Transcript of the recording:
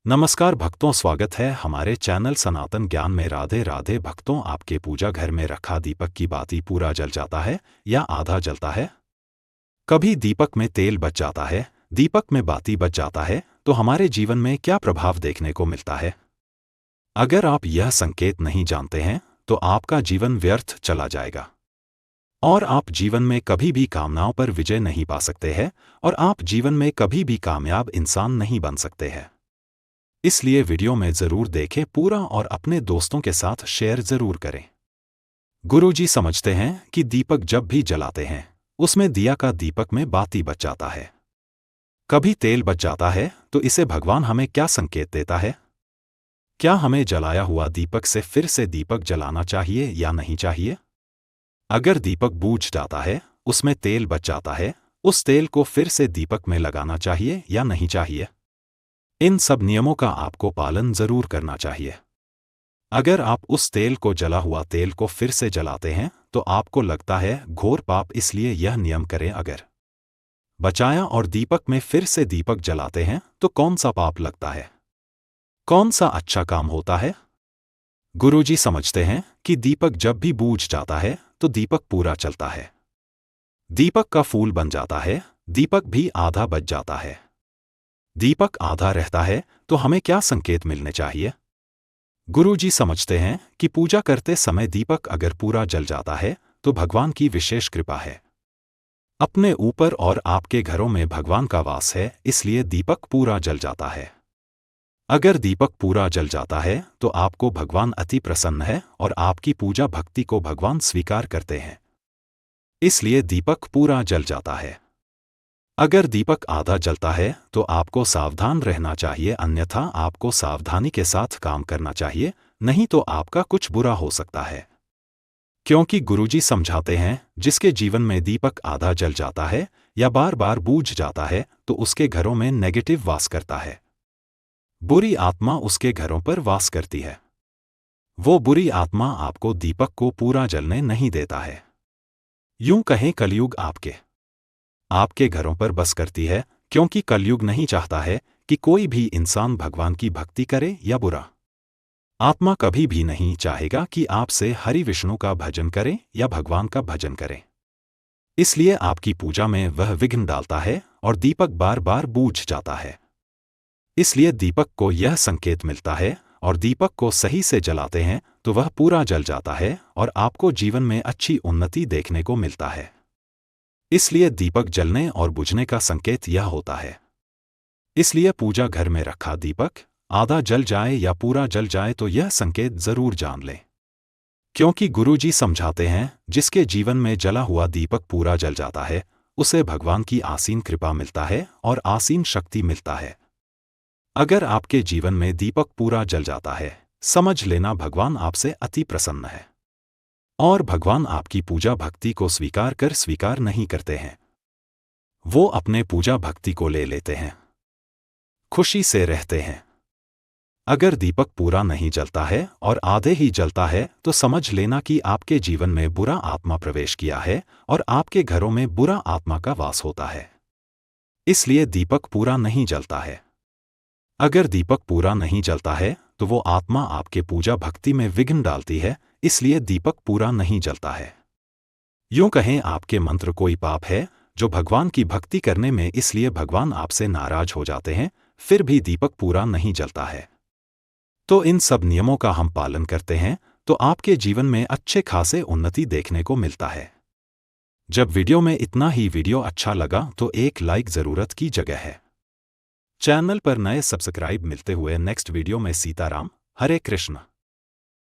नमस्कार भक्तों, स्वागत है हमारे चैनल सनातन ज्ञान में। राधे राधे भक्तों, आपके पूजा घर में रखा दीपक की बाती पूरा जल जाता है या आधा जलता है? कभी दीपक में तेल बच जाता है, दीपक में बाती बच जाता है, तो हमारे जीवन में क्या प्रभाव देखने को मिलता है? अगर आप यह संकेत नहीं जानते हैं तो आपका जीवन व्यर्थ चला जाएगा और आप जीवन में कभी भी कामनाओं पर विजय नहीं पा सकते हैं और आप जीवन में कभी भी कामयाब इंसान नहीं बन सकते हैं। इसलिए वीडियो में जरूर देखें पूरा और अपने दोस्तों के साथ शेयर जरूर करें। गुरुजी समझते हैं कि दीपक जब भी जलाते हैं उसमें दिया का दीपक में बाती बच जाता है। कभी तेल बच जाता है तो इसे भगवान हमें क्या संकेत देता है? क्या हमें जलाया हुआ दीपक से फिर से दीपक जलाना चाहिए या नहीं चाहिए? अगर दीपक बूझ जाता है, उसमें तेल बच जाता है, उस तेल को फिर से दीपक में लगाना चाहिए या नहीं चाहिए? इन सब नियमों का आपको पालन जरूर करना चाहिए। अगर आप उस तेल को, जला हुआ तेल को फिर से जलाते हैं तो आपको लगता है घोर पाप, इसलिए यह नियम करें। अगर बचाया और दीपक में फिर से दीपक जलाते हैं तो कौन सा पाप लगता है, कौन सा अच्छा काम होता है? गुरुजी समझते हैं कि दीपक जब भी बूझ जाता है तो दीपक पूरा चलता है, दीपक का फूल बन जाता है, दीपक भी आधा बच जाता है। दीपक आधा रहता है तो हमें क्या संकेत मिलने चाहिए? गुरुजी समझते हैं कि पूजा करते समय दीपक अगर पूरा जल जाता है तो भगवान की विशेष कृपा है अपने ऊपर और आपके घरों में भगवान का वास है, इसलिए दीपक पूरा जल जाता है। अगर दीपक पूरा जल जाता है तो आपको भगवान अति प्रसन्न है और आपकी पूजा भक्ति को भगवान स्वीकार करते हैं, इसलिए दीपक पूरा जल जाता है। अगर दीपक आधा जलता है तो आपको सावधान रहना चाहिए, अन्यथा आपको सावधानी के साथ काम करना चाहिए, नहीं तो आपका कुछ बुरा हो सकता है। क्योंकि गुरुजी समझाते हैं जिसके जीवन में दीपक आधा जल जाता है या बार बार बूझ जाता है तो उसके घरों में नेगेटिव वास करता है, बुरी आत्मा उसके घरों पर वास करती है। वो बुरी आत्मा आपको दीपक को पूरा जलने नहीं देता है। यूं कहें कलयुग आपके घरों पर बस करती है, क्योंकि कलयुग नहीं चाहता है कि कोई भी इंसान भगवान की भक्ति करे या बुरा आत्मा कभी भी नहीं चाहेगा कि आपसे हरि विष्णु का भजन करे या भगवान का भजन करे। इसलिए आपकी पूजा में वह विघ्न डालता है और दीपक बार बार बूझ जाता है। इसलिए दीपक को यह संकेत मिलता है और दीपक को सही से जलाते हैं तो वह पूरा जल जाता है और आपको जीवन में अच्छी उन्नति देखने को मिलता है। इसलिए दीपक जलने और बुझने का संकेत यह होता है। इसलिए पूजा घर में रखा दीपक आधा जल जाए या पूरा जल जाए तो यह संकेत जरूर जान लें, क्योंकि गुरुजी समझाते हैं जिसके जीवन में जला हुआ दीपक पूरा जल जाता है उसे भगवान की आसीन कृपा मिलता है और आसीन शक्ति मिलता है। अगर आपके जीवन में दीपक पूरा जल जाता है, समझ लेना भगवान आपसे अति प्रसन्न है और भगवान आपकी पूजा भक्ति को स्वीकार नहीं करते हैं, वो अपने पूजा भक्ति को ले लेते हैं, खुशी से रहते हैं। अगर दीपक पूरा नहीं जलता है और आधे ही जलता है तो समझ लेना कि आपके जीवन में बुरा आत्मा प्रवेश किया है और आपके घरों में बुरा आत्मा का वास होता है, इसलिए दीपक पूरा नहीं जलता है। अगर दीपक पूरा नहीं जलता है तो वो आत्मा आपके पूजा भक्ति में विघ्न डालती है, इसलिए दीपक पूरा नहीं जलता है। यूं कहें आपके मंत्र कोई पाप है जो भगवान की भक्ति करने में, इसलिए भगवान आपसे नाराज हो जाते हैं, फिर भी दीपक पूरा नहीं जलता है। तो इन सब नियमों का हम पालन करते हैं तो आपके जीवन में अच्छे खासे उन्नति देखने को मिलता है। जब वीडियो में इतना ही, वीडियो अच्छा लगा तो एक लाइक जरूरत की जगह है। चैनल पर नए सब्सक्राइब मिलते हुए नेक्स्ट वीडियो में। सीताराम, हरे कृष्ण।